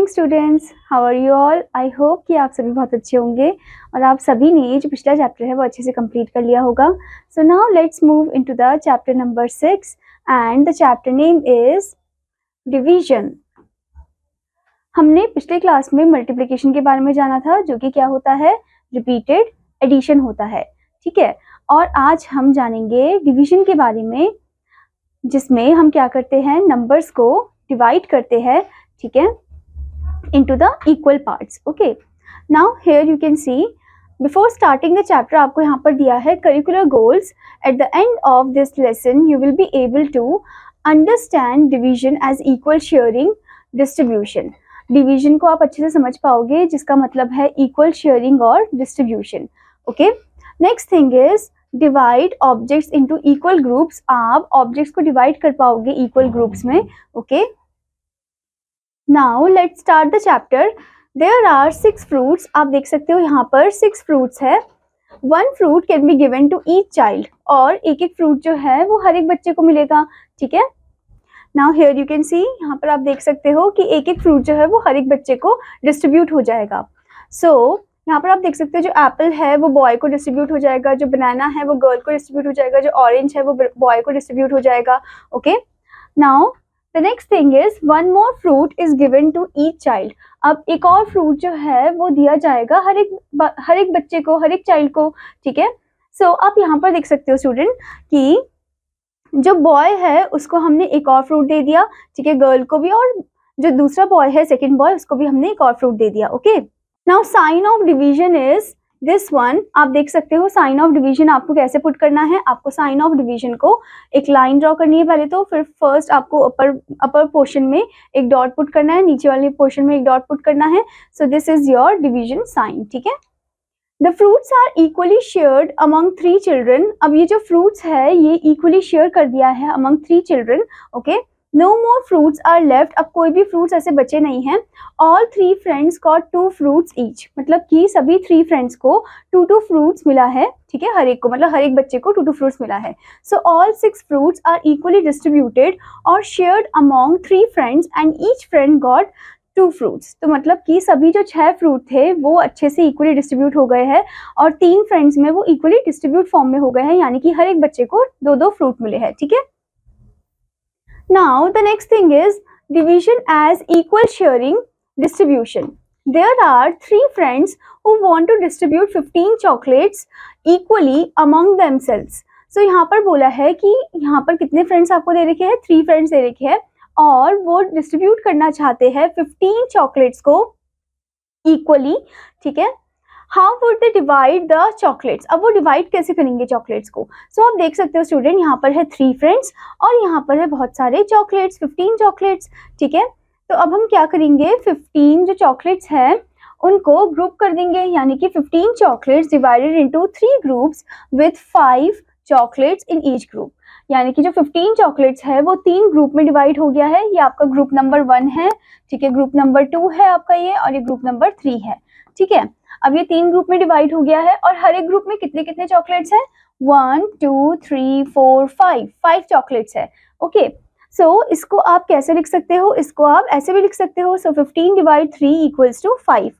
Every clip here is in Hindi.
Morning students, how are you all. I hope कि आप सभी बहुत अच्छे होंगे और आप सभी ने जो पिछला चैप्टर है वो अच्छे से कंप्लीट कर लिया होगा। So now let's move into the chapter number 6 and the chapter name is division. हमने पिछले क्लास में मल्टीप्लिकेशन के बारे में जाना था, जो कि क्या होता है, रिपीटेड एडिशन होता है। ठीक है, और आज हम जानेंगे डिवीजन के बारे में, जिसमें हम क्या करते हैं, नंबर्स को डिवाइड करते हैं, ठीक है, into the equal parts. Okay, now here you can see before starting the chapter आपको यहाँ पर दिया है curricular goals. At the end of this lesson you will be able to understand division as equal sharing distribution. division को आप अच्छे से समझ पाओगे, जिसका मतलब है equal sharing और distribution. Okay, next thing is divide objects into equal groups. आप objects को divide कर पाओगे equal groups में. Okay, Now let's start the chapter. There are 6 fruits. आप देख सकते हो यहाँ पर 6 fruits है. One fruit can be given to each child. और एक एक फ्रूट जो है वो हर एक बच्चे को मिलेगा. ठीक है, Now here you can see, यहाँ पर आप देख सकते हो कि एक एक फ्रूट जो है वो हर एक बच्चे को डिस्ट्रीब्यूट हो जाएगा. So यहाँ पर आप देख सकते हो जो एप्पल है वो बॉय को डिस्ट्रीब्यूट हो जाएगा, जो बनाना है वो गर्ल को डिस्ट्रीब्यूट हो जाएगा, जो ऑरेंज है वो बॉय को डिस्ट्रीब्यूट हो जाएगा. Okay, now The next thing is one more fruit is given to each child. अब एक और फ्रूट जो है वो दिया जाएगा हर एक बच्चे को, हर एक चाइल्ड को. ठीक है, सो आप यहाँ पर देख सकते हो स्टूडेंट कि जो बॉय है उसको हमने एक और फ्रूट दे दिया. ठीक है, गर्ल को भी, और जो दूसरा बॉय है, सेकेंड बॉय, उसको भी हमने एक और फ्रूट दे दिया. Okay, now sine of division is this one. आप देख सकते हो साइन ऑफ डिवीजन आपको कैसे पुट करना है. आपको साइन ऑफ डिवीजन को एक लाइन ड्रॉ करनी है पहले तो, फिर फर्स्ट आपको अपर पोर्शन में एक डॉट पुट करना है, नीचे वाले पोर्शन में एक डॉट पुट करना है. So this is your division sign. ठीक है, the fruits are equally shared among 3 children. अब ये जो फ्रूट्स है ये इक्वली शेयर कर दिया है among 3 children. Okay, no more fruits are left. अब कोई भी फ्रूट्स ऐसे बचे नहीं हैं. All 3 friends got 2 fruits each. मतलब कि सभी 3 फ्रेंड्स को 2 फ्रूट्स मिला है. ठीक है, हर एक को, मतलब हर एक बच्चे को 2 फ्रूट्स मिला है. So all 6 fruits are equally distributed और shared among 3 friends and each friend got 2 fruits. तो मतलब कि सभी जो 6 फ्रूट थे वो अच्छे से इक्वली डिस्ट्रीब्यूट हो गए हैं और 3 फ्रेंड्स में वो इक्वली डिस्ट्रीब्यूट फॉर्म में हो गए हैं, यानी कि हर एक बच्चे को 2 फ्रूट मिले हैं. ठीक है, now the next thing is division as equal sharing distribution. There are 3 friends who want to distribute 15 chocolates equally among themselves. So यहाँ पर बोला है कि यहाँ पर कितने फ्रेंड्स आपको दे रखे हैं, 3 फ्रेंड्स दे रखे हैं और वो डिस्ट्रीब्यूट करना चाहते हैं 15 चॉकलेट्स को इक्वली. ठीक है, how would they divide the chocolates. अब वो डिवाइड कैसे करेंगे चॉकलेट्स को. सो आप देख सकते हो स्टूडेंट, यहाँ पर है 3 फ्रेंड्स और यहाँ पर है बहुत सारे चॉकलेट्स, 15 चॉकलेट्स. ठीक है, तो अब हम क्या करेंगे, 15 जो चॉकलेट्स हैं उनको ग्रुप कर देंगे, यानी कि 15 chocolates divided into 3 groups with 5 chocolates in each group. यानी कि जो 15 चॉकलेट्स है वो 3 ग्रुप में डिवाइड हो गया है. ये आपका ग्रुप नंबर 1 है. ठीक है, ग्रुप नंबर 2 है आपका ये, और ये ग्रुप नंबर 3 है. ठीक है, अब ये 3 ग्रुप में डिवाइड हो गया है और हर एक ग्रुप में कितने कितने चॉकलेट्स हैं, 1 2 3 4 5 चॉकलेट्स है. ओके, सो इसको आप कैसे लिख सकते हो, इसको आप ऐसे भी लिख सकते हो. सो 15 divide 3 equals to 5.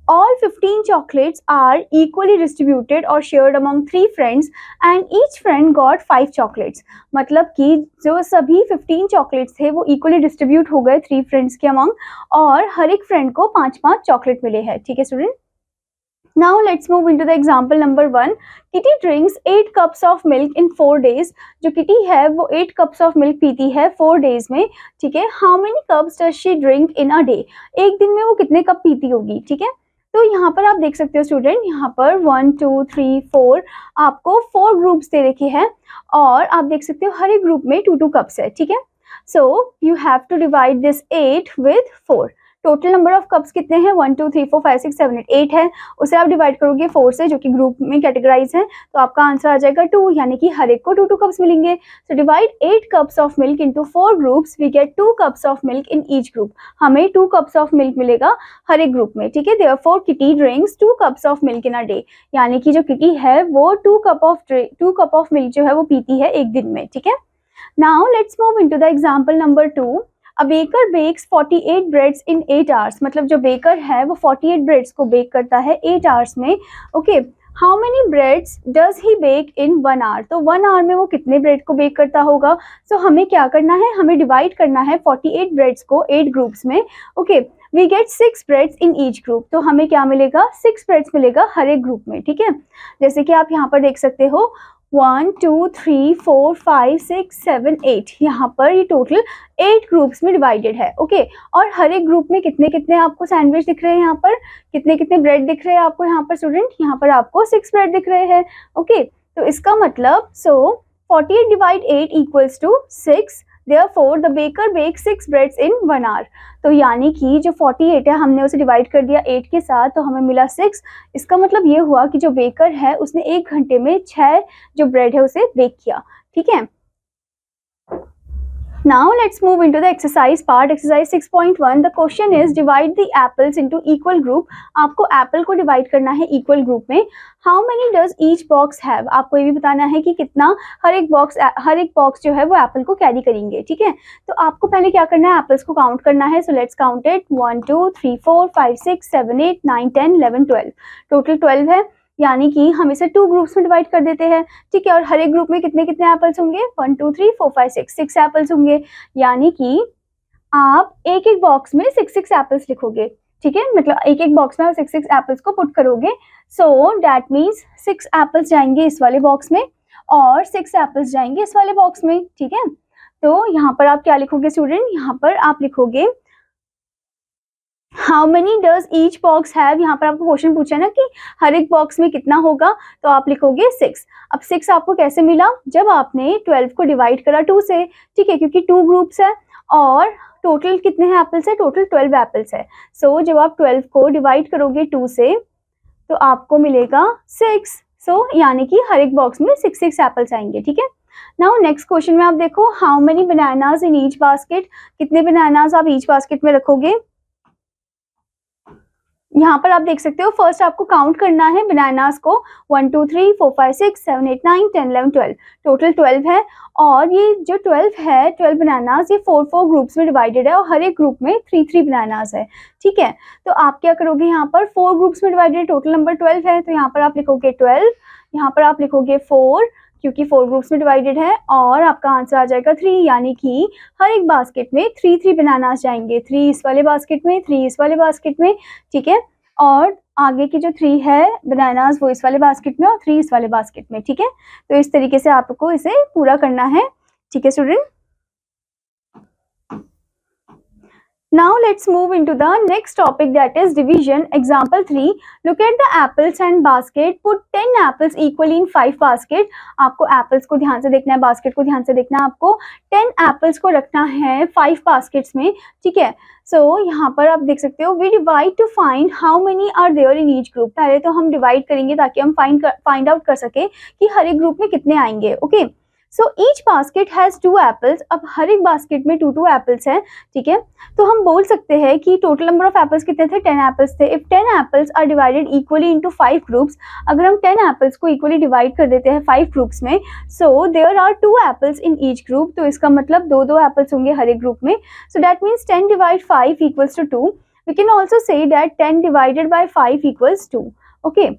All 15 chocolates are equally distributed or shared among 3 friends and each friend got 5 chocolates. मतलब कि जो सभी 15 चॉकलेट्स थे वो equally distribute हो गए 3 friends के among और हर एक फ्रेंड को 5-5 चॉकलेट मिले हैं. ठीक है student, Now let's move into the example number 1. Kitty drinks 8 cups of milk in 4 days. जो किटी है वो 8 cups of milk पीती है 4 days में. ठीक है, how many cups does she drink in a day? एक दिन में वो कितने कप पीती होगी. ठीक है, तो यहाँ पर आप देख सकते हो स्टूडेंट, यहाँ पर 1 2 3 4 आपको 4 ग्रुप्स दे रखे हैं और आप देख सकते हो हर एक ग्रुप में 2 कप्स है. ठीक है, so you have to divide this 8 with 4. Total number of cups कितने हैं, 1 2 3 4 5 6 7 8 8 है. उसे आप डिवाइड करोगे 4 से, जो कि ग्रुप में कैटेगराइज है, तो आपका आंसर आ जाएगा 2, यानी कि हर एक को 2 कप्स मिलेंगे. So divide 8 cups of milk into 4 groups, we get 2 cups of milk in each group. हमें 2 कप्स ऑफ मिल्क मिलेगा हर एक ग्रुप में. ठीक है, therefore kitty drinks 2 cups of milk in a day. यानी कि जो किटी है वो 2 कप ऑफ मिल्क जो है वो पीती है एक दिन में. ठीक है, now let's move into the example number 2. A baker bakes 48 breads in 8 hours, मतलब जो बेकर है वो 48 ब्रेड्स को बेक करता है 8 आवर्स में। Okay, how many breads does he bake in 1 hour, तो 1 आवर में वो कितने ब्रेड को बेक करता होगा। सो हमें क्या करना है, हमें डिवाइड करना है 48 ब्रेड्स को 8 ग्रुप्स में। Okay, we get 6 breads in each group, तो हमें क्या मिलेगा, 6 ब्रेड्स मिलेगा हर एक ग्रुप में। ठीक है, जैसे कि आप यहाँ पर देख सकते हो 1 2 3 4 5 6 7 8, यहाँ पर ये टोटल 8 ग्रुप्स में डिवाइडेड है। ओके, और हर एक ग्रुप में कितने कितने आपको सैंडविच दिख रहे हैं, यहाँ पर कितने कितने ब्रेड दिख रहे हैं आपको यहाँ पर स्टूडेंट, यहाँ पर आपको 6 ब्रेड दिख रहे हैं। ओके, तो इसका मतलब 48 divide 8 equals to 6, therefore the baker bakes 6 breads in 1 hour। तो यानी कि जो 48 है हमने उसे डिवाइड कर दिया 8 के साथ, तो हमें मिला 6। इसका मतलब ये हुआ कि जो बेकर है उसने 1 घंटे में 6 जो ब्रेड है उसे बेक किया। ठीक है, now let's move into the exercise part, exercise 6.1। the question is divide the apples into equal group। आपको एप्पल को डिवाइड करना है इक्वल ग्रुप में। how many does each box have, आपको ये भी बताना है कि कितना हर एक बॉक्स जो है वो एप्पल को कैरी करेंगे। ठीक है, तो आपको पहले क्या करना है, एप्पल्स को काउंट करना है। So let's count it, 1 2 3 4 5 6 7 8 9 10 11 12, total 12 है, यानी कि हम इसे 2 ग्रुप्स में डिवाइड कर देते हैं। ठीक है, और हर एक ग्रुप में कितने कितने एप्पल्स होंगे, 1 2 3 4 5 6 एप्पल्स होंगे, यानी कि आप एक एक बॉक्स में 6 एप्पल्स लिखोगे। ठीक है, मतलब एक एक बॉक्स में आप 6 एप्पल्स को पुट करोगे। सो दैट मीन्स 6 एप्पल्स जाएंगे इस वाले बॉक्स में और 6 एप्पल्स जाएंगे इस वाले बॉक्स में। ठीक है, तो यहाँ पर आप क्या लिखोगे स्टूडेंट, यहाँ पर आप लिखोगे how many does each box have, यहाँ पर आपको क्वेश्चन पूछा है ना कि हर एक बॉक्स में कितना होगा, तो आप लिखोगे 6। अब 6 आपको कैसे मिला, जब आपने 12 को डिवाइड करा 2 से। ठीक है, क्योंकि 2 ग्रुप्स है और टोटल कितने हैं एप्पल्स है, टोटल 12 एप्पल्स है। सो जब आप 12 को डिवाइड करोगे 2 से तो आपको मिलेगा 6। सो यानी कि हर एक बॉक्स में 6 एप्पल्स आएंगे। ठीक है, नाउ नेक्स्ट क्वेश्चन में आप देखो how many bananas in each basket, कितने बनानास आप ईच बास्केट में रखोगे। यहाँ पर आप देख सकते हो फर्स्ट आपको काउंट करना है बनानास को, 1 2 3 4 5 6 7 8 9 10 11 12, टोटल 12 है। और ये जो 12 है, 12 बनानास ये 4 ग्रुप्स में डिवाइडेड है और हर एक ग्रुप में 3 बनानास है। ठीक है, तो आप क्या करोगे, यहाँ पर 4 ग्रुप्स में डिवाइडेड, टोटल नंबर 12 है, तो यहाँ पर आप लिखोगे 12, यहाँ पर आप लिखोगे 4 क्योंकि 4 ग्रुप्स में डिवाइडेड है, और आपका आंसर आ जाएगा 3, यानी कि हर एक बास्केट में 3 बनानास जाएंगे, 3 इस वाले बास्केट में, 3 इस वाले बास्केट में। ठीक है, और आगे की जो 3 है बनानास वो इस वाले बास्केट में और 3 इस वाले बास्केट में। ठीक है, तो इस तरीके से आपको इसे पूरा करना है। ठीक है student, now let's move into the next topic, that is division। example 3, look at the apples and basket, put 10 apples equally in 5 basket। आपको apples को ध्यान से देखना है, basket को ध्यान से देखना है, आपको 10 apples को रखना है 5 baskets में। ठीक है, सो यहाँ पर आप देख सकते हो we divide to find how many are there in each group। पहले तो हम डिवाइड करेंगे ताकि हम फाइंड आउट कर सके कि हर एक ग्रुप में कितने आएंगे। Okay, so each basket has 2 apples, अब हर एक बास्केट में 2 एप्पल्स हैं। ठीक है, तो हम बोल सकते हैं कि टोटल नंबर ऑफ एप्पल्स कितने थे, 10 एप्पल्स थे। If 10 apples are divided equally into 5 groups, अगर हम 10 एप्पल्स को इक्वली डिवाइड कर देते हैं 5 ग्रुप्स में, so there are 2 apples in each group, तो इसका मतलब 2 एप्पल्स होंगे हर एक ग्रुप में। So that means 10 divide 5 equals to 2। We can also say that 10 divided by 5 equals 2। ओके,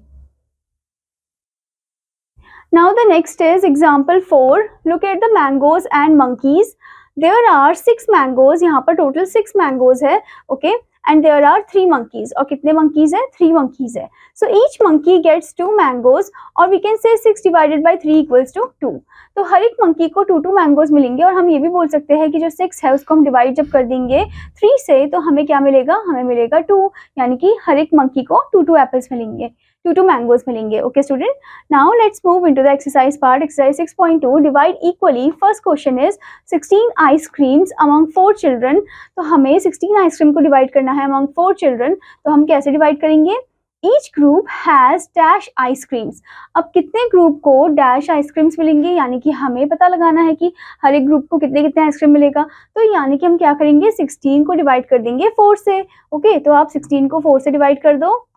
now the next is example 4, look at the mangoes and monkeys। there are 6 mangoes, यहाँ पर total 6 mangoes है। okay, and there are 3 monkeys, और कितने monkeys है, 3 monkeys है। so each monkey gets 2 mangoes, और we can say 6 divided by 3 equals to 2। तो हर एक monkey को 2 mangoes मिलेंगे, और हम ये भी बोल सकते हैं कि जो 6 है उसको हम डिवाइड जब कर देंगे 3 से, तो हमें क्या मिलेगा, हमें मिलेगा 2, यानी कि हर एक monkey को 2 एप्पल्स मिलेंगे, 2 मैंगोज मिलेंगे। Okay student, now let's move into the exercise part, exercise 6.2, divide equally. First question is 16 ice creams among 4 children. तो हमें 16 आइसक्रीम को डिवाइड करना है अमंग 4 चिल्ड्रन, तो हम कैसे डिवाइड करेंगे, each group has dash ice creams. अब कितने ग्रुप को डैश आइसक्रीम्स मिलेंगे, यानी कि हमें पता लगाना है कि हर एक ग्रुप को कितने कितने आइसक्रीम मिलेगा, तो यानी कि हम क्या करेंगे, 16 को डिवाइड कर देंगे 4 से। ओके, तो आप 16 को 4 से डिवाइड कर दो,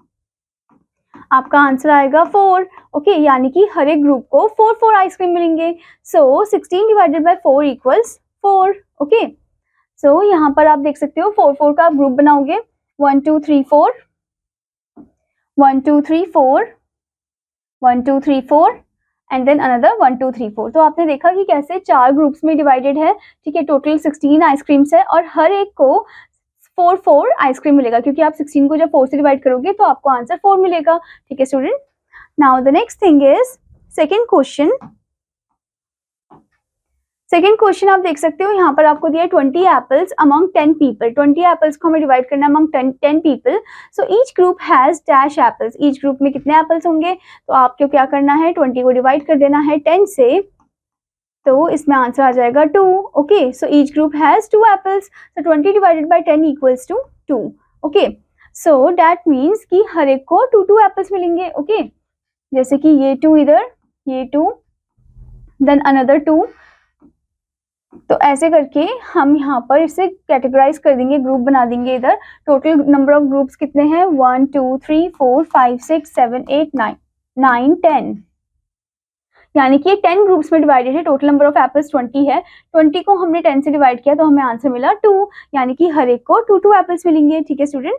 आपका आंसर आएगा 4। ओके, यानी कि हर एक ग्रुप को 4 आइसक्रीम मिलेंगे। सो 16 डिवाइडेड बाय 4 इक्वल्स 4। ओके, सो यहाँ पर आप देख सकते हो 4 4 का ग्रुप बनाओगे, 1 2 3 4, 1 2 3 4, 1 2 3 4 एंड देन अनदर 1 2 3 4। तो आपने देखा कि कैसे 4 ग्रुप्स में डिवाइडेड है, ठीक है। टोटल 16 आइसक्रीम्स है और हर एक को 4 4 आइसक्रीम मिलेगा, क्योंकि आप 16 को जब 4 से डिवाइड करोगे तो आपको आंसर 4 मिलेगा, ठीक है student. Now the next thing is second question. Second question आप देख सकते हो, यहाँ पर आपको दिया 20 एप्पल्स अमंग 10 पीपल। 20 एप्पल्स को हमें डिवाइड करना है among 10 people. So each group has dash apples. Each group में कितने एप्पल्स होंगे, तो आपको क्या करना है, 20 को डिवाइड कर देना है 10 से, तो इसमें आंसर आ जाएगा 2। Okay, so each group has 2 apples, so 20 divided by 10 equals to 2। Okay, so that means कि हर एक को 2 एप्पल्स मिलेंगे। ओके, जैसे कि ये 2 इधर, ये 2, देन अनदर 2। तो ऐसे करके हम यहाँ पर इसे कैटेगराइज कर देंगे, ग्रुप बना देंगे इधर। टोटल नंबर ऑफ ग्रुप्स कितने हैं, 1 2 3 4 5 6 7 8 9 10, यानी कि 10 ग्रुप्स में डिवाइडेड है। टोटल नंबर ऑफ एप्पल्स 20 है, 20 को हमने 10 से डिवाइड किया तो हमें आंसर मिला 2, यानी कि हर एक को 2 एप्पल्स मिलेंगे, ठीक है student.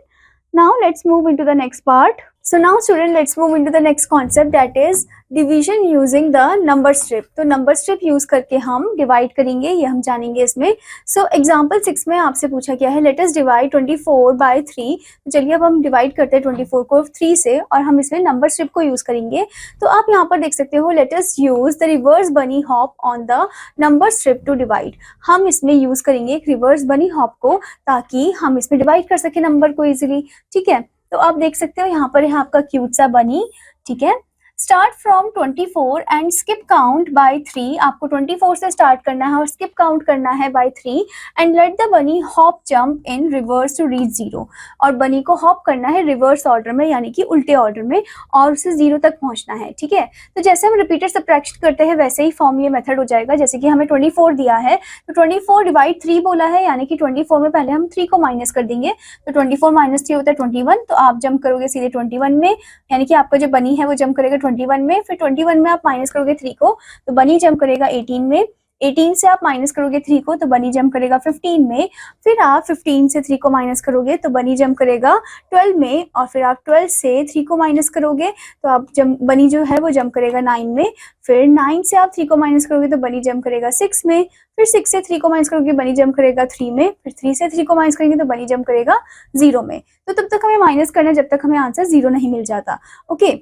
Now let's move into the next part. So now student, let's move into the next concept, that is division using the number strip। तो number strip यूज करके हम डिवाइड करेंगे, ये हम जानेंगे इसमें। So example 6 में आपसे पूछा गया है let us divide 24 by 3। तो चलिए अब हम डिवाइड करते हैं 24 को 3 से और हम इसमें नंबर स्ट्रिप को यूज करेंगे। तो आप यहाँ पर देख सकते हो let us use the reverse bunny hop on the number strip to divide। हम इसमें यूज करेंगे एक रिवर्स बनी हॉप को, ताकि हम इसमें डिवाइड कर सके नंबर को इजिली, ठीक है। तो आप देख सकते हो यहाँ पर है आपका क्यूट सा बनी, ठीक है। Start from 24 and skip count by 3। आपको 24 से स्टार्ट करना है और स्किप काउंट करना है by 3 and let the bunny hop jump in reverse to reach 0। और बनी को हॉप करना है रिवर्स ऑर्डर में, यानी कि उल्टे ऑर्डर में, और उसे 0 तक पहुंचना है, ठीक है। तो जैसे हम रिपीटेड सबट्रैक्शन करते हैं वैसे ही फॉर्म ये मेथड हो जाएगा। जैसे कि हमें 24 दिया है तो 24 डिवाइड 3 बोला है, यानी कि 24 में पहले हम 3 को माइनस कर देंगे, तो 24 माइनस 3 होता है 21। तो आप जंप करोगे सीधे 21 में, यानी कि आपका जो बनी है वो जंप करेगा 21 में। फिर 21 में आप माइनस करोगे 3 को तो बनी जंप करेगा 18 में। 18 से आप माइनस करोगे 3 को तो बनी जंप करेगा 15 में। फिर आप 15 से 3 को माइनस करोगे तो बनी जंप करेगा 12 में। और फिर आप 12 से 3 को माइनस करोगे तो आप बनी जो है वो जंप करेगा 9 में। फिर 9 से आप 3 को माइनस करोगे तो बनी जंप करेगा 6 में। फिर 6 से 3 को माइनस करोगे बनी जंप करेगा 3 में। फिर 3 से 3 को माइनस करेंगे तो बनी जंप करेगा 0 में। तो तब तक हमें माइनस करना है जब तक हमें आंसर 0 नहीं मिल जाता। Okay,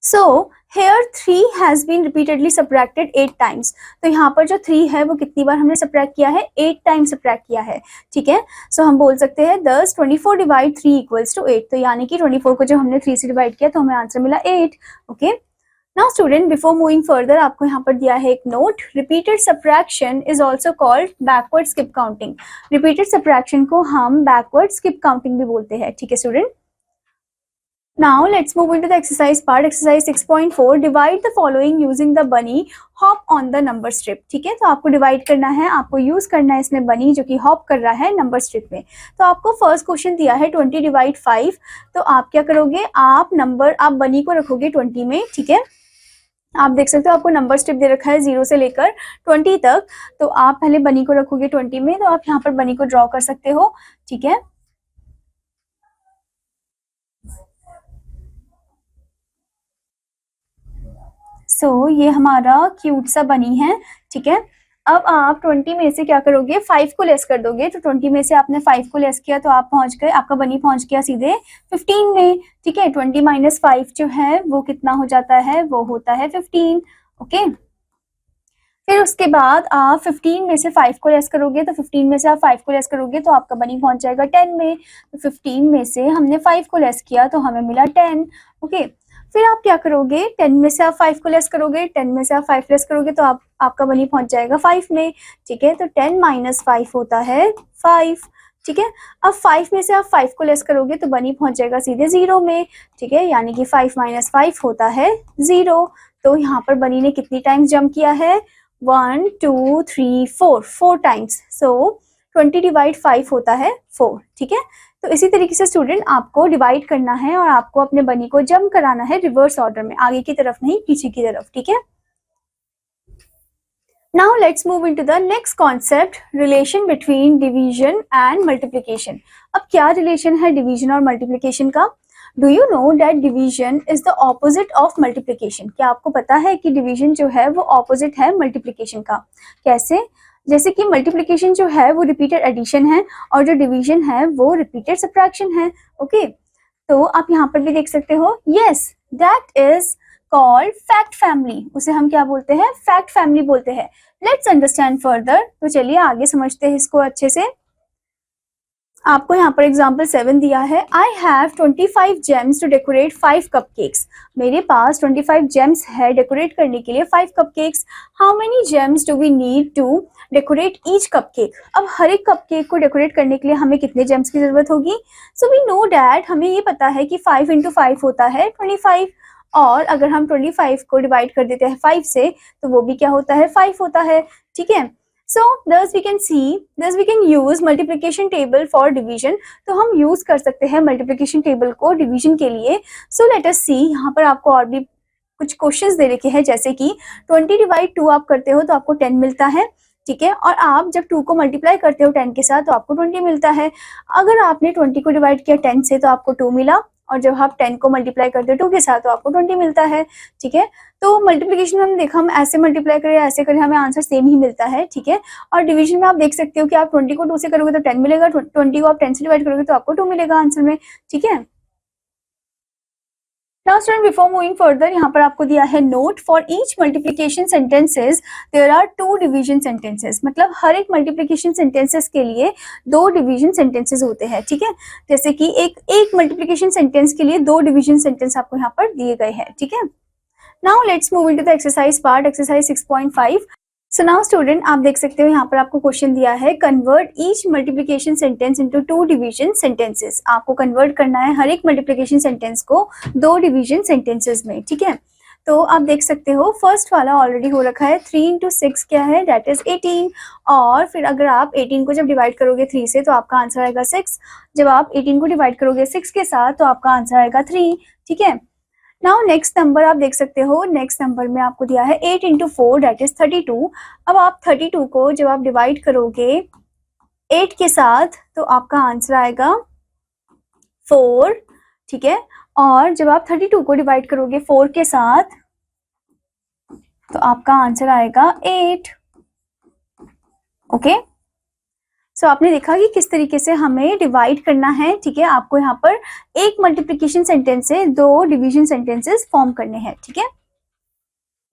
so here 3 has been repeatedly subtracted 8 times। तो यहाँ पर जो 3 है वो कितनी बार हमने सब्ट्रैक्ट किया है, 8 टाइम्स सब्ट्रैक्ट किया है, ठीक है। सो हम बोल सकते हैं 10 24 डिवाइड 3 इक्वल्स टू 8। तो यानी कि 24 को जब हमने 3 से डिवाइड किया तो हमें आंसर मिला 8। Okay, now student before moving further आपको यहाँ पर दिया है एक note, repeated subtraction is also called backward skip counting. Repeated subtraction को हम बैकवर्ड स्किप काउंटिंग भी बोलते हैं, ठीक है student. Now let's move into the exercise part. Exercise 6.4, divide the following using the bunny hop on the number strip। ठीक है, तो आपको डिवाइड करना है, आपको यूज करना है इसमें बनी जो कि हॉप कर रहा है नंबर स्ट्रिप में। तो आपको फर्स्ट क्वेश्चन दिया है 20 डिवाइड 5। तो आप क्या करोगे, आप बनी को रखोगे 20 में, ठीक है। आप देख सकते हो आपको नंबर स्ट्रिप दे रखा है 0 से लेकर 20 तक। तो आप पहले बनी को रखोगे 20 में, तो आप यहाँ पर बनी को ड्रॉ कर सकते हो, ठीक है। सो ये हमारा क्यूट सा बनी है, ठीक है। अब आप 20 में से क्या करोगे, 5 को लेस कर दोगे। तो 20 में से आपने 5 को लेस किया तो आप पहुंच गए, आपका बनी पहुंच गया सीधे 15 में, ठीक है। 20 माइनस 5 जो है वो कितना हो जाता है, वो होता है 15। ओके, फिर उसके बाद आप 15 में से 5 को लेस करोगे, तो 15 में से आप 5 को लेस करोगे तो आपका बनी पहुंच जाएगा 10 में। तो 15 में से हमने 5 को लेस किया तो हमें मिला 10। ओके, फिर आप क्या करोगे, 10 में से आप 5 को लेस करोगे, 10 में से आप 5 लेस करोगे तो आपका बनी पहुंच जाएगा 5 में, ठीक है। तो 10 माइनस 5 होता है 5, ठीक है। अब 5 में से आप 5 को लेस करोगे तो बनी पहुंच जाएगा सीधे 0 में, ठीक है, यानी कि 5 माइनस 5 होता है 0। तो यहाँ पर बनी ने कितनी टाइम्स जंप किया है, 1 2 3 4 टाइम्स। सो 20 डिवाइड 5 होता है 4, ठीक है। तो इसी तरीके से स्टूडेंट आपको डिवाइड करना है और आपको अपने बनी को जंप कराना है रिवर्स ऑर्डर में, आगे की तरफ नहीं पीछे की तरफ, ठीक है। Now let's move into the next concept, relation between division and multiplication. अब क्या relation है division और multiplication का? Do you know that division is the opposite of multiplication? क्या आपको पता है कि division जो है वो opposite है multiplication का? कैसे? जैसे कि multiplication जो है वो repeated addition है और जो division है वो repeated subtraction है. Okay? तो आप यहाँ पर भी देख सकते हो. Yes, that is called fact family. उसे हम क्या बोलते हैं? Fact family बोलते हैं. Let's understand further. तो चलिए आगे समझते हैं इसको अच्छे से. आपको यहाँ पर एग्जाम्पल 7 दिया है. I have 25 gems to decorate 5 cupcakes. मेरे पास 25 gems है डेकोरेट करने के लिए 5 cupcakes. How many gems do we need to decorate each cupcake? अब हर एक cupcake को डेकोरेट करने के लिए हमें कितने gems की जरूरत होगी? So we know that हमें ये पता है कि 5 into 5 होता है 25. और अगर हम 25 को डिवाइड कर देते हैं 5 से तो वो भी क्या होता है? 5 होता है. ठीक है. So thus we can use multiplication table for division. तो हम यूज कर सकते हैं multiplication table को division के लिए. So let us see. यहाँ पर आपको और भी कुछ क्वेश्चंस दे रखे हैं, जैसे कि 20 डिवाइड 2 आप करते हो तो आपको 10 मिलता है. ठीक है. और आप जब 2 को मल्टीप्लाई करते हो 10 के साथ तो आपको 20 मिलता है. अगर आपने 20 को डिवाइड किया 10 से तो आपको 2 मिला, और जब आप 10 को मल्टीप्लाई करते हो 2 के साथ तो आपको 20 मिलता है. ठीक है. तो मल्टीप्लिकेशन में हम देखा, हम ऐसे मल्टीप्लाई करें ऐसे करें हमें आंसर सेम ही मिलता है. ठीक है. और डिवीजन में आप देख सकते हो कि आप 20 को 2 से करोगे तो 10 मिलेगा, 20 को आप 10 से डिवाइड करोगे तो आपको 2 मिलेगा आंसर में. ठीक है. Now student, before moving further, यहाँ पर आपको दिया है note. For each multiplication sentences there are 2 division sentences. मतलब हर एक मल्टीप्लिकेशन सेंटेंसेस के लिए 2 डिवीजन सेंटेंसेस होते हैं. ठीक है. जैसे कि एक मल्टीप्लिकेशन सेंटेंस के लिए 2 डिवीजन सेंटेंस आपको यहाँ पर दिए गए हैं. ठीक है. Now let's move into the exercise part, exercise 6.5. So now student, आप देख सकते हो यहाँ पर आपको क्वेश्चन दिया है, convert each multiplication sentence into 2 division sentences. आपको कन्वर्ट करना है हर एक मल्टीप्लिकेशन सेंटेंस को 2 डिवीजन सेंटेंसेस में. ठीक है. तो आप देख सकते हो फर्स्ट वाला ऑलरेडी हो रखा है. 3 into 6 क्या है? That is 18. और फिर अगर आप 18 को जब डिवाइड करोगे 3 से तो आपका आंसर आएगा 6. जब आप 18 को डिवाइड करोगे 6 के साथ तो आपका आंसर आएगा 3. ठीक है. नाउ नेक्स्ट नंबर आप देख सकते हो, नेक्स्ट नंबर में आपको दिया है 8 into 4 दैट इज 32. अब आप 32 को जब आप डिवाइड करोगे 8 के साथ तो आपका आंसर आएगा 4. ठीक है. और जब आप 32 को डिवाइड करोगे 4 के साथ तो आपका आंसर आएगा 8. ओके. सो आपने देखा कि किस तरीके से हमें डिवाइड करना है. ठीक है. आपको यहाँ पर एक मल्टीप्लिकेशन सेंटेंस से 2 डिवीजन सेंटेंसेस फॉर्म करने हैं. ठीक है.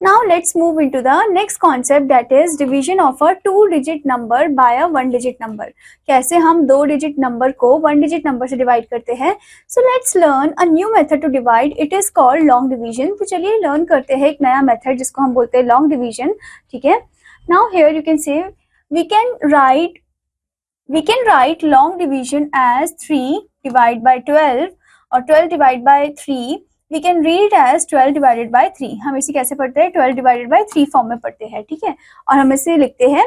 Now let's move into the next concept, that is division of a 2 digit number by a 1 digit number. कैसे हम 2 डिजिट नंबर को 1 डिजिट नंबर से डिवाइड करते हैं. So let's learn a new method to divide. It is called long division. तो चलिए लर्न करते हैं एक नया मेथड जिसको हम बोलते हैं लॉन्ग डिवीजन. ठीक है. Now here you can say we can write long division as 3 divided by 12 और 12 divided by 3. We can read it as 12 divided by 3. हम इसे कैसे पढ़ते हैं? 12 divided by 3 फॉर्म में पढ़ते हैं. ठीक है. और हम इसे लिखते हैं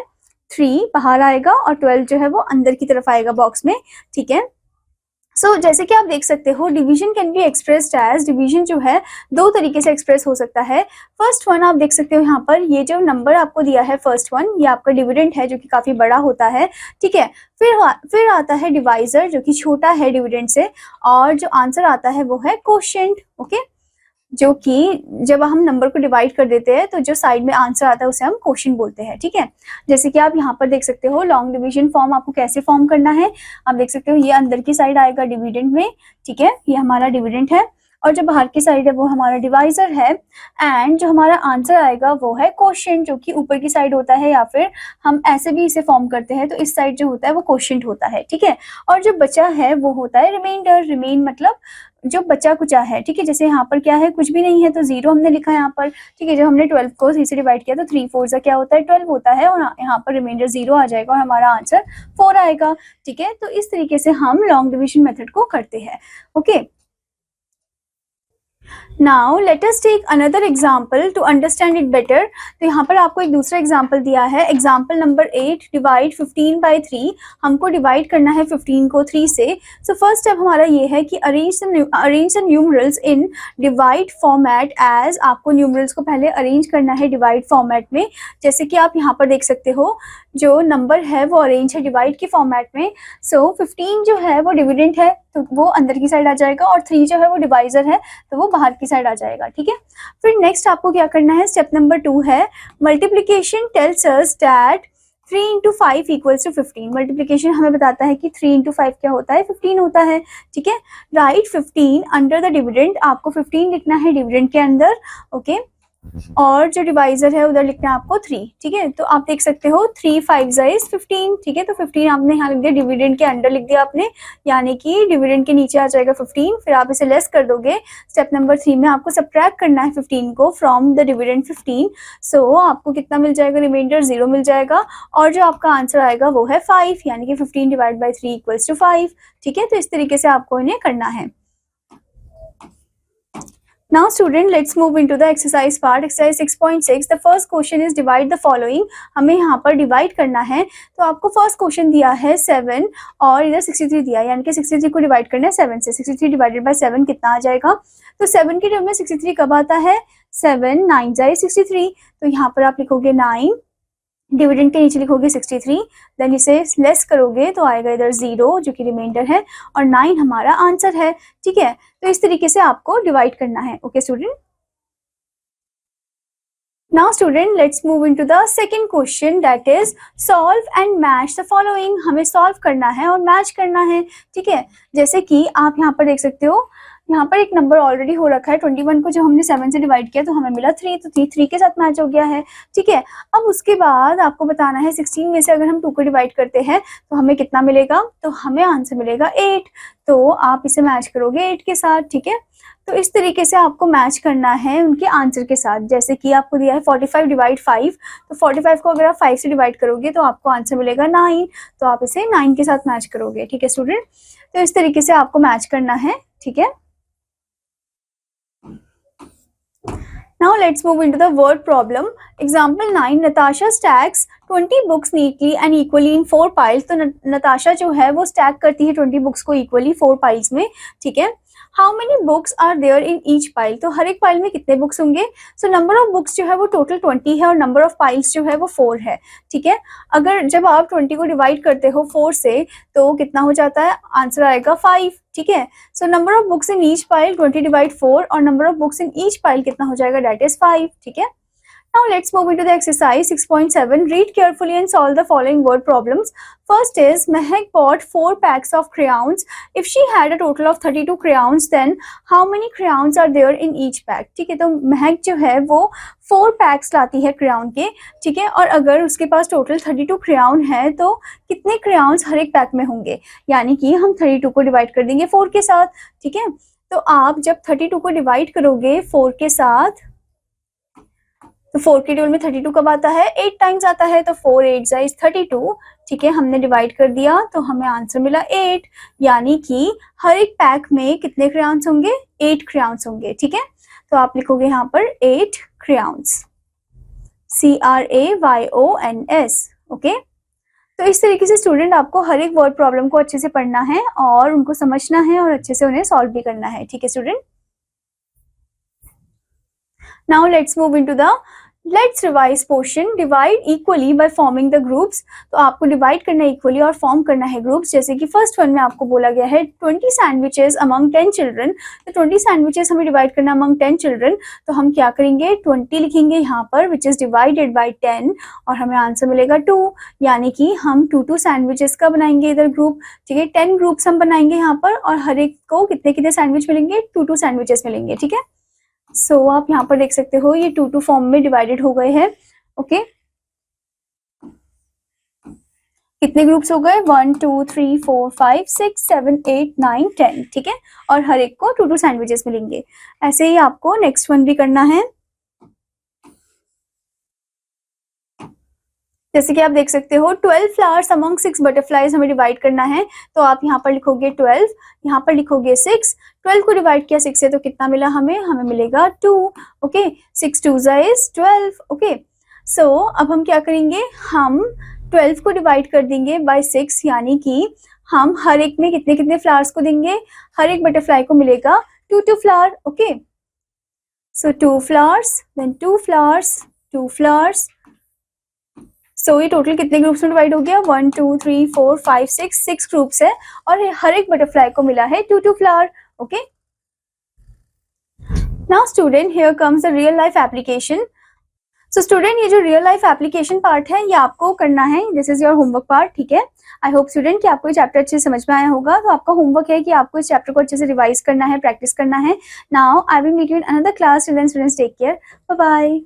3 बाहर आएगा और 12 जो है वो अंदर की तरफ आएगा बॉक्स में. ठीक है. सो जैसे कि आप देख सकते हो division can be expressed as, division जो है 2 तरीके से एक्सप्रेस हो सकता है. फर्स्ट वन आप देख सकते हो यहाँ पर, ये जो नंबर आपको दिया है फर्स्ट वन, ये आपका डिविडेंड है जो कि काफी बड़ा होता है. ठीक है. फिर आता है डिवाइजर जो कि छोटा है डिविडेंड से, और जो आंसर आता है वो है कोशेंट. ओके. जो कि जब हम नंबर को डिवाइड कर देते हैं तो जो साइड में आंसर आता है उसे हम क्वोशिएंट बोलते हैं. ठीक है. जैसे कि आप यहाँ पर देख सकते हो लॉन्ग डिवीजन फॉर्म आपको कैसे फॉर्म करना है. आप देख सकते हो ये अंदर की साइड आएगा डिविडेंड में. ठीक है. ये हमारा डिविडेंड है और जो बाहर की साइड है वो हमारा डिवाइजर है, एंड जो हमारा आंसर आएगा वो है क्वोशिएंट जो कि ऊपर की साइड होता है, या फिर हम ऐसे भी इसे फॉर्म करते हैं तो इस साइड जो होता है वो क्वोशिएंट होता है. ठीक है. और जो बचा है वो होता है रिमाइंडर. रिमेन मतलब जो बचा कुचा है. ठीक है. जैसे यहाँ पर क्या है, कुछ भी नहीं है तो 0 हमने लिखा है यहाँ पर. ठीक है. जब हमने 12 को 3 से डिवाइड किया तो 3 4 क्या होता है 12 होता है, और यहाँ पर रिमाइंडर 0 आ जाएगा और हमारा आंसर 4 आएगा. ठीक है. तो इस तरीके से हम लॉन्ग डिवीजन मेथड को करते हैं. Okay. Now let us take another example to understand it better. तो यहाँ पर आपको एक दूसरा एग्जाम्पल दिया है, एग्जाम्पल नंबर 8, डिवाइड 15 बाई 3। हमको डिवाइड करना है 15 को 3 से। सो फर्स्ट स्टेप हमारा ये है कि arrange the numerals in divide format as. आपको न्यूमरल्स को पहले अरेंज करना है डिवाइड फॉर्मेट में। जैसे कि आप यहाँ पर देख सकते हो जो नंबर है वो अरेंज है डिवाइड के फॉर्मेट में। सो 15 जो है वो डिविडेंड है तो वो अंदर की साइड आ जाएगा, और 3 जो है वो डिवाइजर है तो वो बाहर की साइड आ जाएगा। ठीक है, फिर नेक्स्ट आपको क्या करना है, स्टेप नंबर 2 है multiplication tells us that 3 into 5 equals to 15। Multiplication हमें बताता है कि 3 इंटू 5 क्या होता है, 15 होता है। ठीक है, राइट 15 अंडर द डिविडेंड। आपको 15 लिखना है डिविडेंड के अंदर। ओके, और जो डिवाइजर है उधर लिखना है आपको 3। ठीक है, तो आप देख सकते हो 3 5 इज 15। ठीक है, तो 15 आपने यहाँ लिख दिया, डिविडेंड के अंडर लिख दिया आपने, यानी कि डिविडेंड के नीचे आ जाएगा 15। फिर आप इसे लेस कर दोगे। स्टेप नंबर 3 में आपको सब्ट्रैक्ट करना है 15 को फ्रॉम द डिविडेंड 15। सो आपको कितना मिल जाएगा, रिमाइंडर 0 मिल जाएगा, और जो आपका आंसर आएगा वो है 5, यानी कि 15 डिवाइड बाई 3 इक्वल्स टू 5। ठीक है, तो इस तरीके से आपको इन्हें करना है। Now student, let's move into the exercise part. Exercise 6.6. The first question is divide the following. हमें यहाँ पर डिवाइड करना है। तो आपको फर्स्ट क्वेश्चन दिया है 7 और इधर 63 दिया है, यानी कि 63 को डिवाइड करना है 7 से। 63 डिवाइडेड बाय 7 कितना आ जाएगा, तो 7 की टर्म में 63 कब आता है, 7 9 जाए 63। तो यहाँ पर आप लिखोगे 9, डिविडेंड के नीचे लिखोगे 63, देन इसे लेस करोगे तो आएगा इधर 0 जो कि रिमाइंडर है, और 9 हमारा आंसर है। ठीक है, तो इस तरीके से आपको डिवाइड करना है। Okay student, now student let's move into the second question, that is solve and match the following. हमें सॉल्व करना है और मैच करना है। ठीक है, जैसे कि आप यहाँ पर देख सकते हो, यहाँ पर एक नंबर ऑलरेडी हो रखा है 21 को, जो हमने 7 से डिवाइड किया तो हमें मिला 3, तो 3 के साथ मैच हो गया है। ठीक है, अब उसके बाद आपको बताना है 16 में से अगर हम 2 को डिवाइड करते हैं तो हमें कितना मिलेगा, तो हमें आंसर मिलेगा 8। तो आप इसे मैच करोगे 8 के साथ। ठीक है, तो इस तरीके से आपको मैच करना है उनके आंसर के साथ। जैसे कि आपको दिया है 45 डिवाइड 5, तो 45 को अगर आप 5 से डिवाइड करोगे तो आपको आंसर मिलेगा 9, तो आप इसे 9 के साथ मैच करोगे। ठीक है स्टूडेंट, तो इस तरीके से आपको मैच करना है। ठीक है, now let's move into the word problem. Example 9, Natasha stacks 20 books neatly and equally in 4 piles. तो नताशा जो है वो स्टैक करती है 20 बुक्स को इक्वली 4 पाइल्स में। ठीक है, how many books are there in each pile. तो हर एक पाइल में कितने बुक्स होंगे, सो नंबर ऑफ बुक्स जो है वो टोटल 20 है, और नंबर ऑफ पाइल्स जो है वो 4 है। ठीक है, अगर जब आप 20 को डिवाइड करते हो 4 से तो कितना हो जाता है, आंसर आएगा 5। ठीक है, so number of books in each pile 20 divide 4, और number of books in each pile कितना हो जाएगा, दैट इज 5। ठीक है, now let's move into the exercise 6.7. Read carefully and solve the following word problems. First is Mehak bought 4 packs of crayons. If she had a total of 32 crayons, then how many crayons are there in each pack? ठीक है, तो महक जो है वो 4 पैक्स लाती है क्रेयॉन के। ठीक है, और अगर उसके पास टोटल 32 क्रेयॉन है तो कितने क्रेयॉन्स हर एक पैक में होंगे, यानी कि हम 32 को डिवाइड कर देंगे 4 के साथ। ठीक है, तो आप जब 32 को डिवाइड करोगे 4 के साथ, तो 4 के टेबल में 32 कब आता है, 8 टाइम्स आता है, तो 4 8 इज 32। ठीक है, हमने डिवाइड कर दिया तो हमें आंसर मिला 8, यानी कि हर एक पैक में कितने क्रेयॉन्स होंगे, 8 क्रेयॉन्स होंगे। ठीक है, तो आप लिखोगे यहाँ पर 8 क्रेयॉन्स, CRAYONS। ओके, तो इस तरीके से स्टूडेंट आपको हर एक वर्ड प्रॉब्लम को अच्छे से पढ़ना है और उनको समझना है और अच्छे से उन्हें सॉल्व भी करना है। ठीक है student, now let's move into the let's revise portion. Divide equally by forming the groups. तो आपको डिवाइड करना है इक्वली और फॉर्म करना है ग्रुप्स। जैसे कि फर्स्ट वन में आपको बोला गया है 20 सैंडविचेस अमंग 10 चिल्ड्रन। तो 20 सैंडविचेस हमें डिवाइड करना अमंग 10 चिल्ड्रन, तो हम क्या करेंगे, 20 लिखेंगे यहाँ पर विच इज डिवाइडेड बाय 10, और हमें आंसर मिलेगा 2, यानी कि हम 2 सैंडविचेस का बनाएंगे इधर ग्रुप। ठीक है, 10 ग्रुप्स हम बनाएंगे यहाँ पर, और हर एक को कितने कितने सैंडविच मिलेंगे, 2 सैंडविचेस मिलेंगे। ठीक है, सो आप यहाँ पर देख सकते हो ये 2 फॉर्म में डिवाइडेड हो गए हैं। ओके, कितने ग्रुप्स हो गए, 1 2 3 4 5 6 7 8 9 10। ठीक है, और हर एक को 2 सैंडविचेस मिलेंगे। ऐसे ही आपको नेक्स्ट वन भी करना है। जैसे कि आप देख सकते हो 12 फ्लावर्स अमंग 6 बटरफ्लाइज हमें डिवाइड करना है, तो आप यहाँ पर लिखोगे 12, यहाँ पर लिखोगे 6। 12 को डिवाइड किया 6 से तो कितना मिला हमें मिलेगा 2। Okay, 6 2 is 12। ओके, सो अब हम क्या करेंगे, हम 12 को डिवाइड कर देंगे बाय 6, यानी कि हम हर एक में कितने कितने फ्लावर्स को देंगे, हर एक बटरफ्लाई को मिलेगा 2 फ्लावर। ओके, सो 2 फ्लावर्स, देन 2 फ्लावर्स, 2 फ्लावर्स। सो ये टोटल कितने ग्रुप्स में डिवाइड हो गया, 1 2 3 4 5 6 ग्रुप्स है, और हर एक बटरफ्लाई को मिला है 2 flower. Okay, now student here comes the real life application. So student ये जो रियल लाइफ एप्लीकेशन पार्ट है ये आपको करना है, this is your homework part. ठीक है, आई होप स्टूडेंट कि आपको ये चैप्टर अच्छे से समझ में आया होगा। तो आपका होमवर्क है कि आपको इस चैप्टर को अच्छे से रिवाइज करना है, प्रैक्टिस करना है। Now I will meet you in another class. Till then students take care, bye bye.